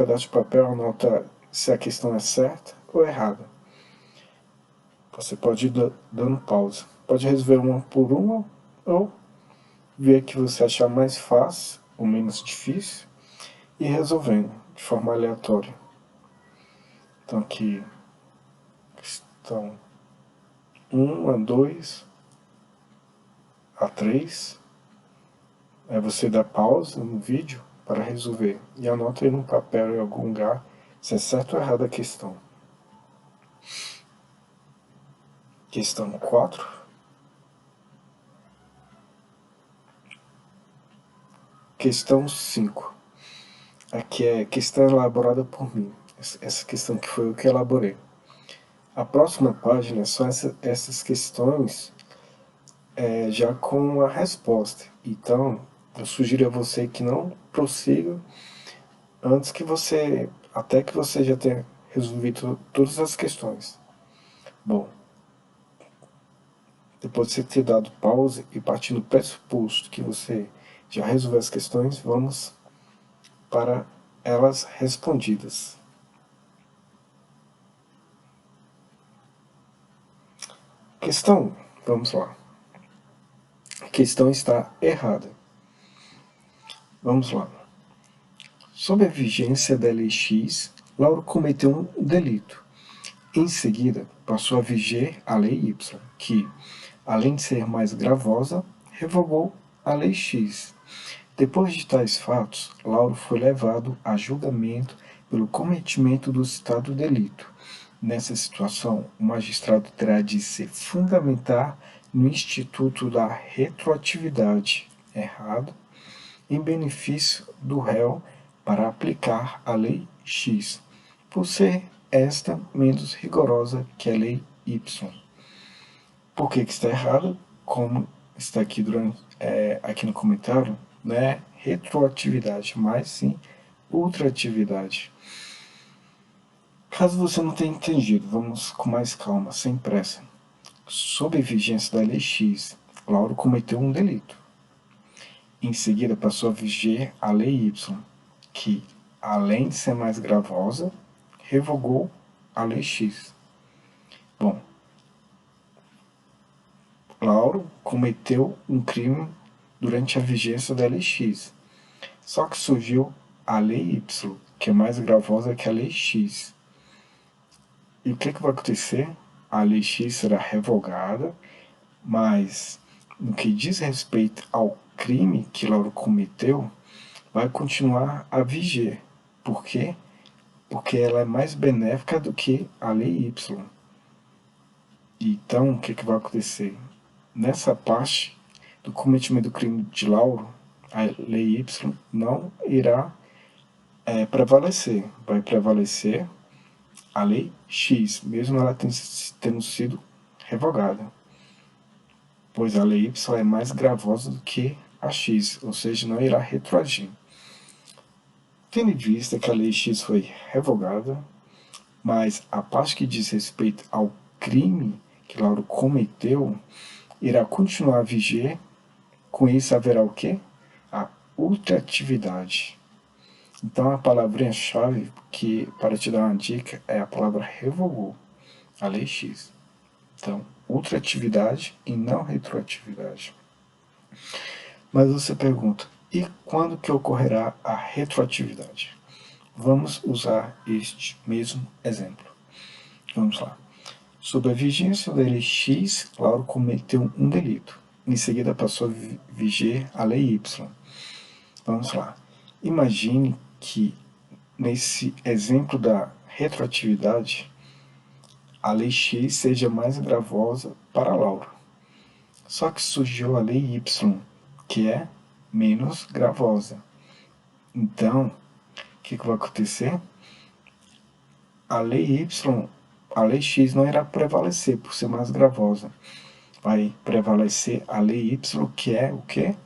pedaço de papel, anota se a questão é certa ou errada. Você pode ir dando pausa. Pode resolver uma por uma ou ver que você achar mais fácil ou menos difícil e ir resolvendo de forma aleatória. Então aqui, questão 1 a 2 a 3. Aí você dá pausa no vídeo para resolver e anota aí no papel em algum lugar se é certo ou errado a questão. Questão 4. Questão 5. Aqui é questão elaborada por mim. Essa questão que foi eu que elaborei. A próxima página são essas questões já com a resposta. Então, eu sugiro a você que não prossiga até que você já tenha resolvido todas as questões. Bom, depois de você ter dado pausa e partindo do pressuposto que você já resolveu as questões, vamos para elas respondidas. Questão 1, vamos lá. A questão está errada. Vamos lá. Sob a vigência da lei X, Lauro cometeu um delito. Em seguida, passou a viger a lei Y, que, além de ser mais gravosa, revogou a lei X. Depois de tais fatos, Lauro foi levado a julgamento pelo cometimento do citado delito. Nessa situação, o magistrado terá de se fundamentar no instituto da retroatividade, errado, em benefício do réu para aplicar a lei X, por ser esta menos rigorosa que a lei Y. Por que está errado? Como está aqui, aqui no comentário, não é retroatividade, mas sim ultratividade. Caso você não tenha entendido, vamos com mais calma, sem pressa. Sob vigência da lei X, Lauro cometeu um delito. Em seguida, passou a viger a lei Y, que, além de ser mais gravosa, revogou a lei X. Bom, Lauro cometeu um crime durante a vigência da lei X. Só que surgiu a lei Y, que é mais gravosa que a lei X. E o que vai acontecer? A lei X será revogada, mas no que diz respeito ao crime que Lauro cometeu, vai continuar a viger. Por quê? Porque ela é mais benéfica do que a lei Y. Então, o que vai acontecer? Nessa parte do cometimento do crime de Lauro, a lei Y não irá prevalecer. Vai prevalecer a lei X, mesmo ela tendo sido revogada. Pois a lei Y é mais gravosa do que a X, ou seja, não irá retroagir. Tendo em vista que a lei X foi revogada, mas a parte que diz respeito ao crime que Lauro cometeu irá continuar a viger. Com isso haverá o quê? A ultratividade. Então a palavrinha-chave que, para te dar uma dica, é a palavra revogou, a lei X. Então, ultratividade e não retroatividade. Mas você pergunta, e quando que ocorrerá a retroatividade? Vamos usar este mesmo exemplo. Vamos lá. Sob a vigência da lei X, Lauro cometeu um delito. Em seguida passou a viger a lei Y. Vamos lá. Imagine que, nesse exemplo da retroatividade, a lei X seja mais gravosa para Lauro. Só que surgiu a lei Y, que é menos gravosa. Então, o que vai acontecer? A lei Y, a lei X não irá prevalecer por ser mais gravosa. Vai prevalecer a lei Y, que é o quê?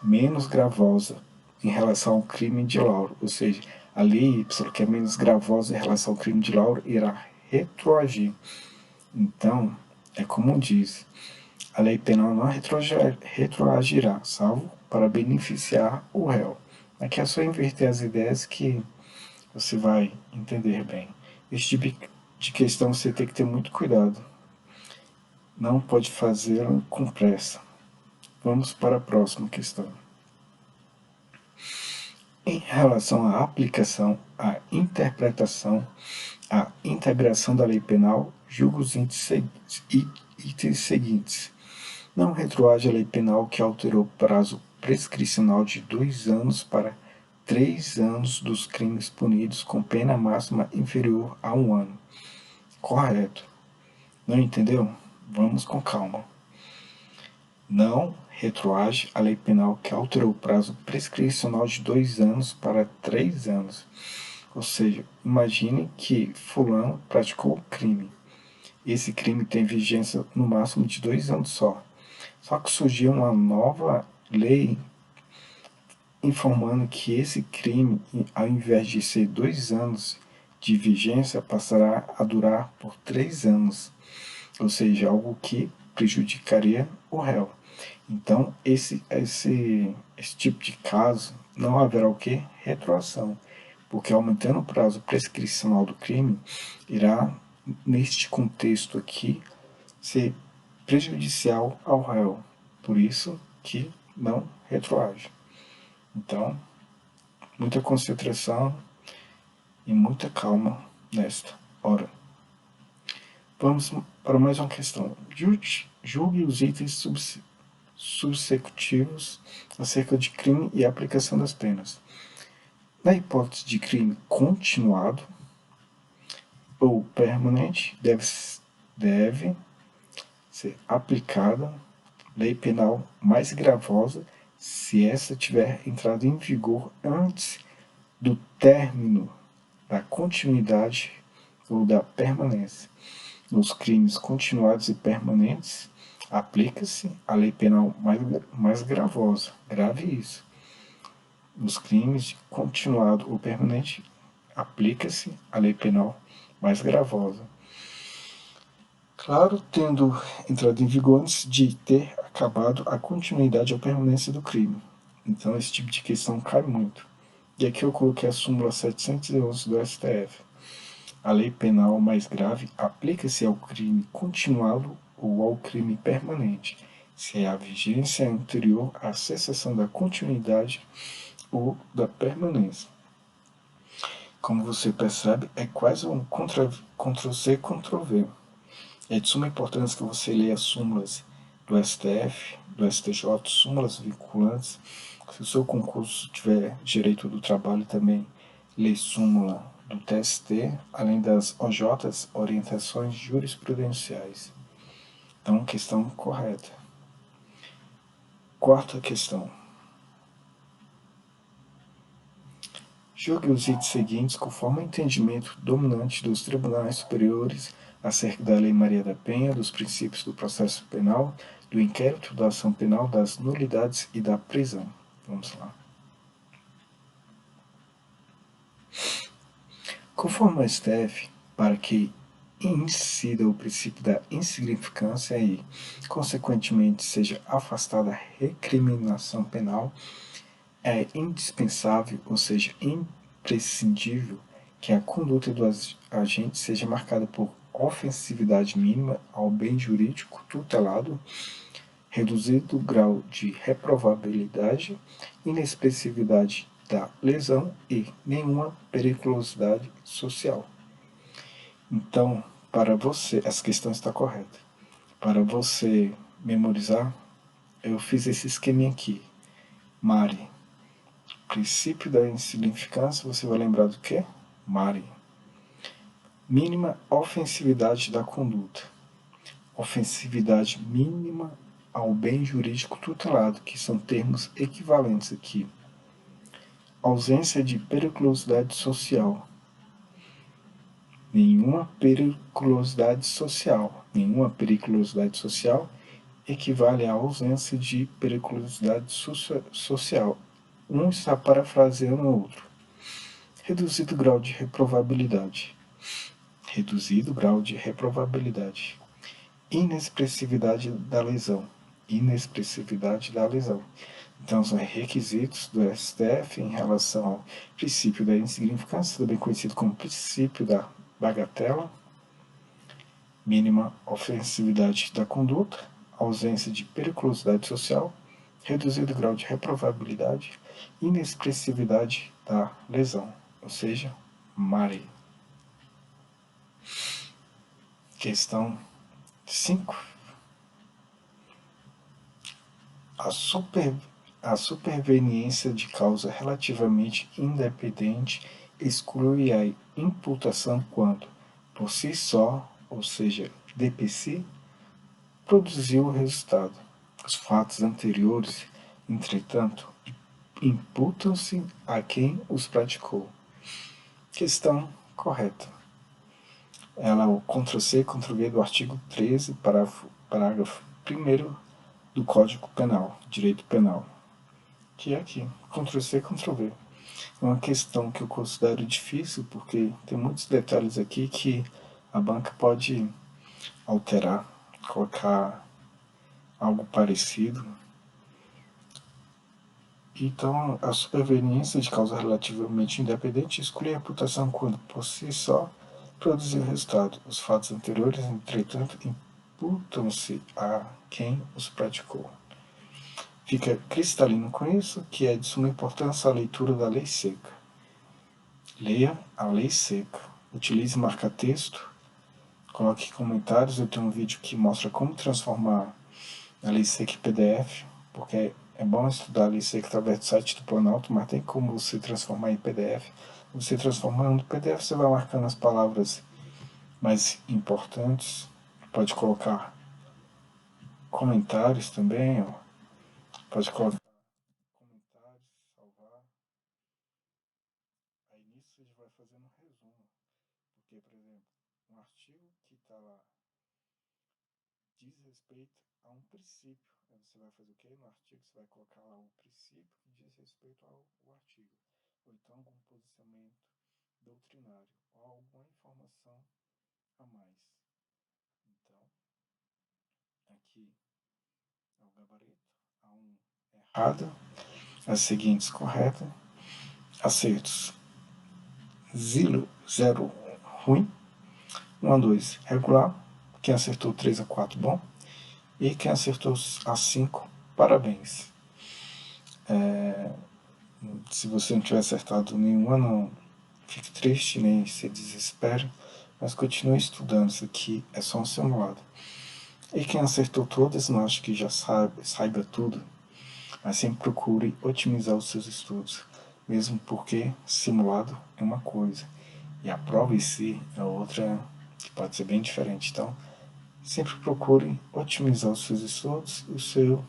Menos gravosa em relação ao crime de Lauro. Ou seja, a lei Y, que é menos gravosa em relação ao crime de Lauro, irá retroagir. Então, é como diz, a lei penal não retroagirá, salvo para beneficiar o réu. Aqui é só inverter as ideias que você vai entender bem. Esse tipo de questão você tem que ter muito cuidado. Não pode fazê-la com pressa. Vamos para a próxima questão. Em relação à aplicação, à interpretação, à integração da lei penal, julgo os itens seguintes. Não retroage a lei penal que alterou o prazo prescricional de 2 anos para 3 anos dos crimes punidos com pena máxima inferior a 1 ano. Correto. Não entendeu? Vamos com calma. Não retroage a lei penal que alterou o prazo prescricional de 2 anos para 3 anos. Ou seja, imagine que fulano praticou o crime. Esse crime tem vigência no máximo de 2 anos só. Só que surgiu uma nova lei informando que esse crime, ao invés de ser 2 anos de vigência, passará a durar por 3 anos. Ou seja, algo que prejudicaria o réu. Então, esse tipo de caso não haverá o que? Retroação. Porque aumentando o prazo prescricional do crime, irá, neste contexto aqui, ser prejudicial ao réu. Por isso que não retroage. Então, muita concentração e muita calma nesta hora. Vamos para mais uma questão. Julgue os itens subsecutivos acerca de crime e aplicação das penas. Na hipótese de crime continuado ou permanente, deve ser aplicada lei penal mais gravosa se essa tiver entrado em vigor antes do término da continuidade ou da permanência. Nos crimes continuados e permanentes, aplica-se a lei penal mais gravosa. Grave isso. Nos crimes de continuado ou permanente, aplica-se a lei penal mais gravosa. Claro, tendo entrado em vigor antes de ter acabado a continuidade ou permanência do crime. Então, esse tipo de questão cai muito. E aqui eu coloquei a súmula 711 do STF. A lei penal mais grave aplica-se ao crime continuado ou ao crime permanente, se a vigência é anterior à cessação da continuidade ou da permanência. Como você percebe, é quase um Ctrl-C, Ctrl-V. É de suma importância que você leia as súmulas do STF, do STJ, súmulas vinculantes. Se o seu concurso tiver direito do trabalho também, lê súmula do TST, além das OJs, orientações jurisprudenciais. Então, questão correta. Quarta questão. Julgue os itens seguintes conforme o entendimento dominante dos tribunais superiores acerca da Lei Maria da Penha, dos princípios do processo penal, do inquérito, da ação penal, das nulidades e da prisão. Vamos lá. Conforme o STF, para que incida o princípio da insignificância e, consequentemente, seja afastada a recriminação penal, é indispensável, ou seja, imprescindível, que a conduta do agente seja marcada por ofensividade mínima ao bem jurídico tutelado, reduzido grau de reprovabilidade, inexpressividade da lesão e nenhuma periculosidade social. Então, para você, essa questão está correta. Para você memorizar, eu fiz esse esqueminha aqui. Mari. Princípio da insignificância, você vai lembrar do quê? Mari. Mínima ofensividade da conduta. Ofensividade mínima ao bem jurídico tutelado, que são termos equivalentes aqui. Ausência de periculosidade social. Nenhuma periculosidade social. Nenhuma periculosidade social equivale à ausência de periculosidade social. Um está parafraseando o outro. Reduzido grau de reprovabilidade. Reduzido grau de reprovabilidade. Inexpressividade da lesão. Inexpressividade da lesão. Então, são requisitos do STF em relação ao princípio da insignificância, também conhecido como princípio da bagatela, mínima ofensividade da conduta, ausência de periculosidade social, reduzido grau de reprovabilidade, inexpressividade da lesão, ou seja, mare. Questão 5. A superveniência de causa relativamente independente exclui a imputação quando, por si só, ou seja, DPC, produziu o resultado. Os fatos anteriores, entretanto, imputam-se a quem os praticou. Questão correta. Ela é o Ctrl+C, Ctrl+V do artigo 13, parágrafo 1º do Código Penal, Direito Penal, que é aqui, Ctrl+C, Ctrl+V. É uma questão que eu considero difícil, porque tem muitos detalhes aqui que a banca pode alterar, colocar algo parecido. Então, a superveniência de causa relativamente independente exclui a imputação quando, por si só, produziu o resultado. Os fatos anteriores, entretanto, imputam-se a quem os praticou. Fica cristalino com isso que é de suma importância a leitura da lei seca. Leia a lei seca. Utilize marca-texto. Coloque comentários. Eu tenho um vídeo que mostra como transformar a lei seca em PDF, porque é bom estudar a lei seca através do site do Planalto, mas tem como você transformar em PDF. Você transformando em PDF, você vai marcando as palavras mais importantes. Pode colocar comentários também, ó. Pode colocar comentários, salvar. Aí nisso a gente vai fazendo um resumo. Porque, por exemplo, um artigo que está lá diz respeito a um princípio. Aí você vai fazer o quê? No artigo você vai colocar lá um princípio que diz respeito ao artigo. Ou então algum posicionamento doutrinário ou alguma informação a mais. Então, aqui é o gabarito, A1 errada, as seguintes corretas, acertos 0 ruim, 1 a 2 regular, quem acertou 3 a 4 bom, e quem acertou a 5, parabéns. Se você não tiver acertado nenhuma, não fique triste, nem se desespere, mas continue estudando, isso aqui é só um simulado. E quem acertou todas, não acho que já saiba tudo, mas sempre procure otimizar os seus estudos, mesmo porque simulado é uma coisa, e a prova em si é outra, que pode ser bem diferente. Então, sempre procure otimizar os seus estudos e o seu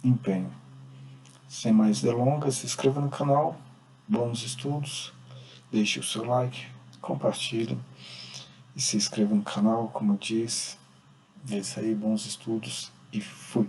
empenho. Sem mais delongas, se inscreva no canal, bons estudos, deixe o seu like, compartilhe e se inscreva no canal, como eu disse. É isso aí, bons estudos e fui!